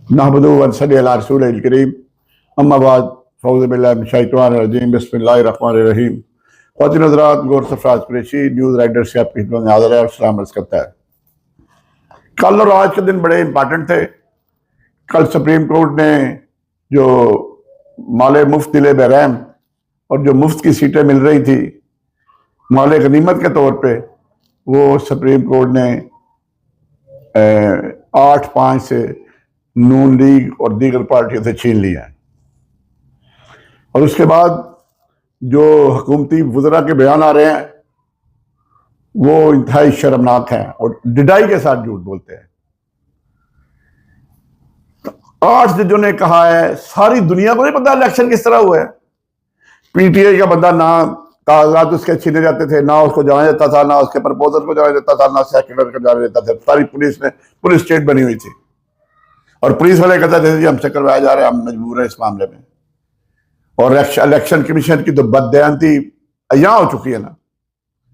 नहमदुहु व नसल्ली अला रसूलिल करीम अम्मा बाद फ़ौज़ु बिल्लाहि मिनश शैतानिर रजीम बिस्मिल्लाहिर रहमानिर रहीम। ख़वातीन हज़रात, गौर सरफराज कुरैशी न्यूज़ राइडर से आपकी खिदमत में हाज़िर है और सलाम अर्ज़ करता है। कल और आज के दिन बड़े इंपॉर्टेंट थे। कल सुप्रीम कोर्ट ने जो माले मुफ्त दिले बहरैम और जो मुफ्त की सीटें मिल रही थी माले गनीमत के तौर पे, वो सुप्रीम कोर्ट ने 8-5 से नून लीग और दीगर पार्टियों से छीन लिया है। और उसके बाद जो हुकूमती वज़रा के बयान आ रहे हैं वो इंतहाई शर्मनाक हैं और डिडाई के साथ झूठ बोलते हैं। 8 जजों ने कहा है, सारी दुनिया को नहीं पता इलेक्शन किस तरह हुआ है। पीटीआई का बंदा, ना कागजात उसके छीने जाते थे, ना उसको जाना जाता था, ना उसके प्रपोजल को जाना जाता था, ना सेक्रेटरी को जाना जाता था। सारी पुलिस स्टेट बनी हुई थी और पुलिस वाले कहते थे जी हमसे करवाया जा रहा है, हम मजबूर हैं इस मामले में। और इलेक्शन कमीशन की तो बददयांती अय्या हो चुकी है ना,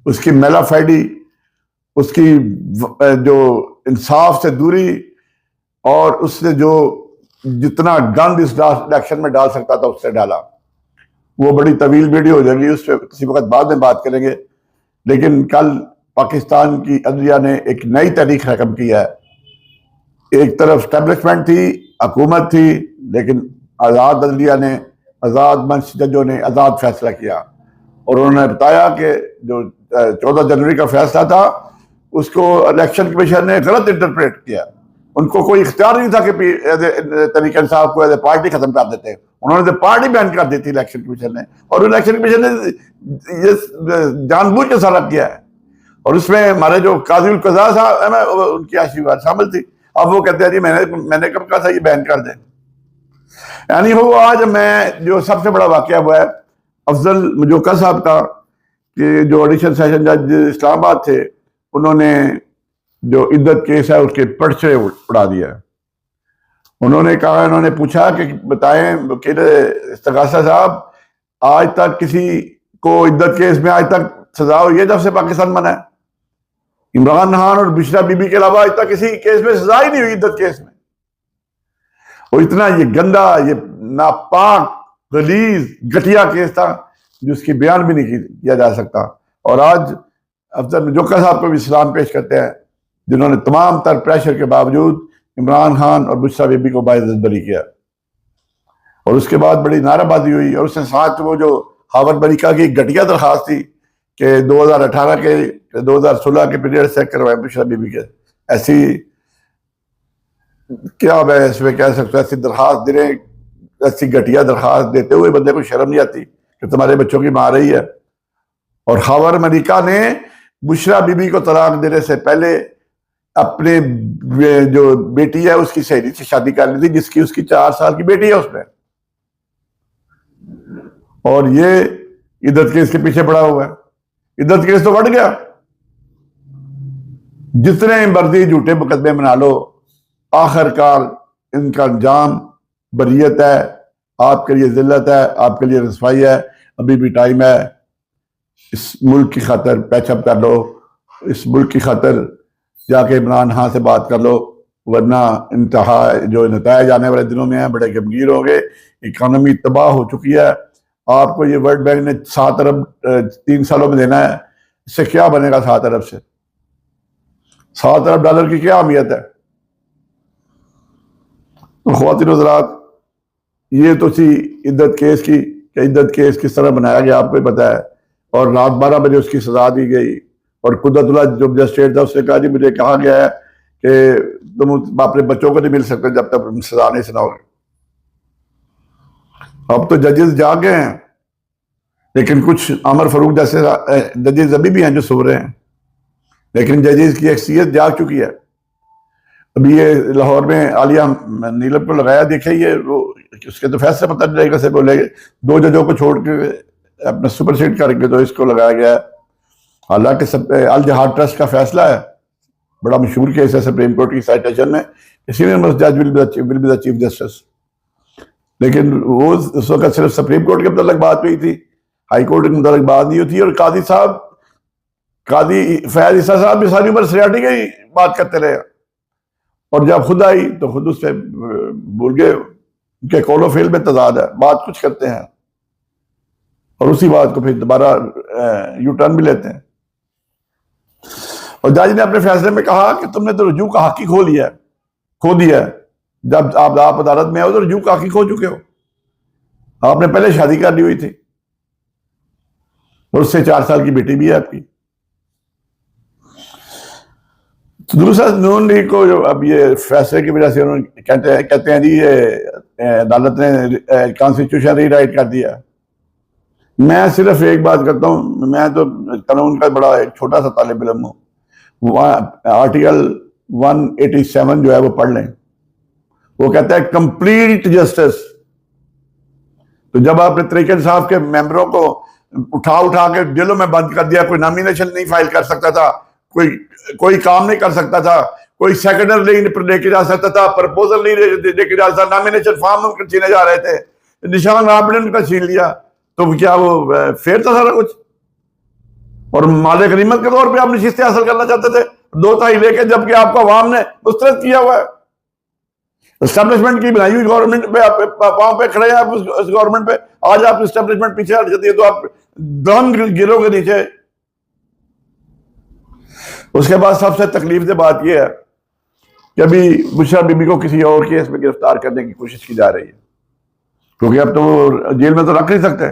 उसकी मेलाफाइडी, उसकी जो इंसाफ से दूरी और उसने जो जितना गंद इस इलेक्शन में डाल सकता था उससे डाला। वो बड़ी तवील वीडियो हो जाएगी, उस पर किसी वक्त बाद में बात करेंगे। लेकिन कल पाकिस्तान की अदलिया ने एक नई तारीख रकम किया है। एक तरफ स्टैब्लिशमेंट थी, हुकूमत थी, लेकिन आज़ाद अदलिया ने, आज़ाद मंच जजों ने आज़ाद फैसला किया और उन्होंने बताया कि जो 14 जनवरी का फैसला था उसको इलेक्शन कमीशन ने गलत इंटरप्रेट किया। उनको कोई इख्तियार नहीं था कि तरीके इंसाफ को एज ए पार्टी खत्म कर देते। उन्होंने तो पार्टी बैन कर दी थी इलेक्शन कमीशन ने, और इलेक्शन कमीशन ने ये जानबूझ के सारा किया है। और उसमें हमारे जो काजी कज़ा साहब है उनकी आशीर्वाद शामिल थी। अब वो कहते हैं जी मैंने कब कहा था ये बैन कर दें। यानी वो आज मैं जो सबसे बड़ा वाकया हुआ है अफजल मजोका साहब का, कि जो एडिशनल सेशन जज इस्लामाबाद थे, उन्होंने जो इद्दत केस है उसके पर्चे उड़ा दिया। उन्होंने कहा, उन्होंने पूछा कि बताएं वकील इस्तगासा साहब, आज तक किसी को इद्दत केस में आज तक सजा हुई है जब से पाकिस्तान बना है? इमरान खान और बुशरा बीबी के अलावा आज तक किसी केस में सजा ही नहीं हुई इद्दत केस में। और इतना ये गंदा, ये नापाक, गलीज, घटिया केस था जिसकी बयान भी नहीं किया जा सकता। और आज अफजल मजोका साहब को भी सलाम पेश करते हैं जिन्होंने तमाम तर प्रेशर के बावजूद इमरान खान और बुशरा बीबी को बाइज्जत बरी किया। और उसके बाद बड़ी नाराबाजी हुई और उसके साथ वो जो हावर मलिका की घटिया दरखास्त थी कि 2018 के 2016 के पीरियड से करवाए बुशरा बीबी के, ऐसी क्या मैं इसमें कह सकता, ऐसी दरखास्त देने, ऐसी घटिया दरखास्त देते हुए बंदे को शर्म नहीं आती कि तुम्हारे बच्चों की माँ रही है। और हावर मलिका ने बुशरा बीबी को तलाक देने से पहले अपने जो बेटी है उसकी सहेली से शादी कर ली थी, जिसकी उसकी 4 साल की बेटी है उसमें। और ये इद्दत केस के पीछे पड़ा हुआ है। इद्दत केस तो बढ़ गया। जितने मर्जी झूठे मुकदमे बना लो, आखिरकार इनका अंजाम बरियत है। आपके लिए जिल्लत है, आपके लिए रसवाई है। अभी भी टाइम है, इस मुल्क की खातिर पैचअप कर लो, इस मुल्क की खातिर जाके इमरान खान से बात कर लो, वरना इंतहा जो नतायज आने वाले दिनों में है बड़े गंभीर हो गए। इकॉनमी तबाह हो चुकी है। आपको ये वर्ल्ड बैंक ने 7 अरब 3 सालों में देना है, इससे क्या बनेगा? 7 अरब से 7 अरब डॉलर की क्या अहमियत है? तो ख़वातीन हज़रात, ये तो थी इद्दत केस की, कि इद्दत केस किस तरह बनाया गया आपको पता है। और रात 12 बजे उसकी सजा दी गई। और कुदरतुल्लाह जो मजिस्ट्रेट था उसने कहा जी मुझे कहा गया है कि तुम अपने बच्चों को नहीं मिल सकते जब तक सजा नहीं सुनाओगे। अब तो जजेस जाग गए हैं, लेकिन कुछ अमर फारूक जैसे जजेस अभी भी हैं जो सो रहे हैं, लेकिन जजेस की हैसियत जाग चुकी है। अभी ये लाहौर में आलिया नीलम को लगाया, देखिए ये उसके तो फैसले पता नहीं रहेगा से बोलेंगे 2 जजों को छोड़ के अपना सुपरसीड करके तो इसको लगाया गया है। हालांकि अल जहाद ट्रस्ट का फैसला है, बड़ा मशहूर केस है सुप्रीम कोर्ट की साइटेशन में, सीनियर मोस्ट जज will be the chief justice. लेकिन वो उस वक्त सिर्फ सुप्रीम कोर्ट के मुताबिक बात हुई थी, हाई कोर्ट के मुताबिक बात नहीं हुई थी। और कादी साहब, कादी फैज ईसा साहब भी सारी उम्र सरियाटी की बात करते रहे। और जब खुद आई तो खुद उससे भूल गए, उनके कौलो फेल में तजाद है, बात कुछ करते हैं और उसी बात को फिर दोबारा यू टर्न भी लेते हैं। और जज ने अपने फैसले में कहा कि तुमने तो रुजू का हक ही खो दिया है। जब आप अदालत में आओ तो रुजू का हक ही खो चुके हो, आपने पहले शादी कर ली हुई थी और उससे 4 साल की बेटी भी है आपकी। तो दूसरा नून लीग को जो अब ये फैसले की वजह से उन्होंने कहते हैं जी ये अदालत ने कॉन्स्टिट्यूशन रीराइट कर दिया। मैं सिर्फ एक बात करता हूं, मैं तो कानून का बड़ा एक छोटा सा तालिब इल्म हूं। आर्टिकल 187 जो है वो पढ़ लें, वो कहता है कंप्लीट जस्टिस। तो जब आपने तरीके इंसाफ के मेंबरों को उठा के जेलों में बंद कर दिया, कोई नॉमिनेशन नहीं फाइल कर सकता था, कोई काम नहीं कर सकता था, कोई सेकेंडर लेके जा सकता था, प्रपोजल नहीं लेके जा सकता, नॉमिनेशन फॉर्म छीने जा रहे थे, निशान आपने उनका छीन लिया, तो क्या वो फेयर था सारा कुछ? और माले गनीमत के तौर पे आप नशिस्तें हासिल करना चाहते थे 2/3 लेके, जबकि आपको अवाम ने मुस्तरद किया हुआ है। एस्टेब्लिशमेंट की बनाई हुई गवर्नमेंट पे आप पांव पे खड़े हैं, आप उस गवर्नमेंट पे आज आप एस्टेब्लिशमेंट पीछे हट जाती है तो आप दम गिरोगे नीचे। उसके बाद सबसे तकलीफ से बात यह है कि अभी बुशरा बीबी को किसी और केस में गिरफ्तार करने की कोशिश की जा रही है, क्योंकि अब तो वो जेल में तो रख नहीं सकते।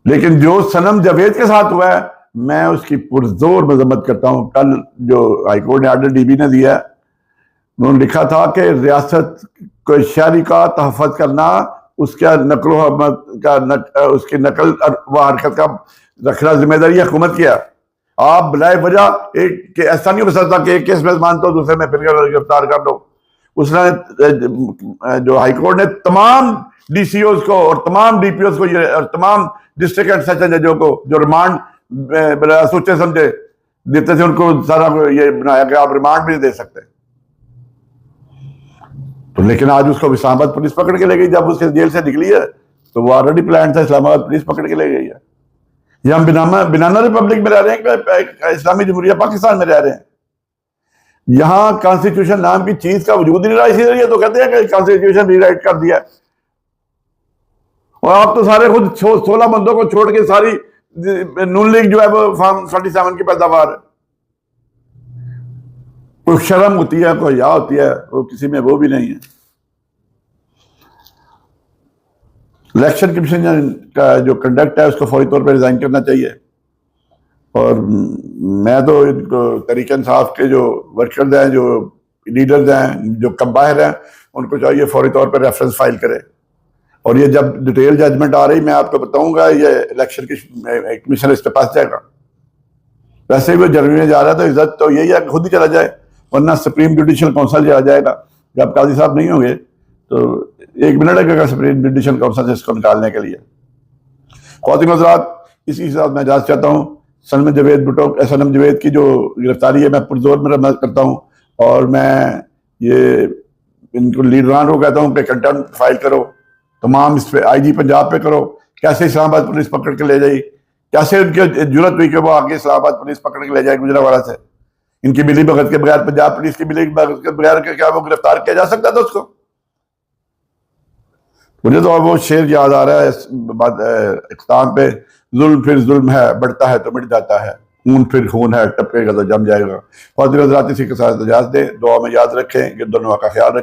लेकिन जो सनम जावेद के साथ हुआ है, मैं उसकी पुरजोर मजम्मत करता हूं। कल जो हाईकोर्ट ने ऑर्डर डीबी ने दिया, उन्होंने लिखा था कि रियासत को शहरी का तहफ़्फ़ुज़ करना, उसका उसकी नकल व हरकत का रखना जिम्मेदारी हुकूमत की है। आप बिलाए वजह एक ऐसा नहीं हो सकता कि एक केस में मानते हो दूसरे में फिर गिरफ्तार कर दो। उसने जो हाईकोर्ट ने तमाम डीसीओज को और तमाम डीपीओज को और तमाम डिस्ट्रिक्ट एंड सेशन जजों को जो रिमांड सोचे समझे देते थे, उनको सारा ये बनाया कि आप रिमांड भी दे सकते। तो लेकिन आज उसको इस्लामाबाद पुलिस पकड़ के ले गई। जब उसके जेल से निकली है तो वो ऑलरेडी प्लान था, इस्लामाबाद पुलिस पकड़ के ले गई है। ये हम बनाना रिपब्लिक में रह रहे हैं, इस्लामी जमहूरिया पाकिस्तान में रह रहे हैं। यहां कॉन्स्टिट्यूशन नाम की चीज का वजूद नहीं रहा, इसीलिए तो कहते हैं कि कॉन्स्टिट्यूशन रीराइट कर दिया। और आप तो सारे खुद 16 बंदों को छोड़ के सारी नून लीग जो है वो फॉर्म 47 की पैदावार है। कोई शर्म होती है, कोई या होती है, वो किसी में वो भी नहीं है। इलेक्शन कमीशन का जो कंडक्ट है उसको फौरी तौर पर रिजाइन करना चाहिए। और मैं तो इनको तरीके इंसाफ के जो वर्कर्स हैं, जो लीडर्स हैं, जो कंबायर हैं, उनको चाहिए फौरी तौर पर रेफरेंस फाइल करें। और ये जब डिटेल जजमेंट आ रही, मैं आपको बताऊंगा, ये इलेक्शन कमीशन इस पे पास जाएगा। वैसे भी वो जर्मनी में जा रहा है तो इज्जत तो यही है कि खुद ही चला जाए, वरना सुप्रीम जुडिशल काउंसिल चला जाएगा। जब काजी साहब नहीं होंगे तो 1 मिनट लगेगा सुप्रीम जुडिशल काउंसिल से इसको निकालने के लिए। ख्वातीन हज़रात, इसी के साथ मैं इजाज़त चाहता हूँ। सनम जावेद की जो गिरफ्तारी है, मैं पुरजोर मरम्मत करता हूँ और मैं ये इनको लीडरान को कहता हूँ कि कंटेम्प्ट फाइल करो, तमाम इस पे IG पंजाब पे करो। कैसे इस्लामाबाद पुलिस पकड़ के ले जाई, कैसे उनकी जरूरत हुई कि वो आगे इस्लामाबाद पुलिस पकड़ के ले जाए गुजरावाला से। इनकी मिली भगत के बगैर, पंजाब पुलिस की मिली भगत के बगैर क्या वो गिरफ्तार किया जा सकता था उसको? मुझे तो वो शेर याद आ रहा है इख्ताम पे, जुल्म फिर जुल्म है, बढ़ता है तो मिट जाता है, खून फिर खून है, टपकेगा तो जम जाएगा। ख्वातीन हज़रात, इसी के साथ इजाज़त दें। दुआ में याद रखें कि दोनों का ख्याल रखें।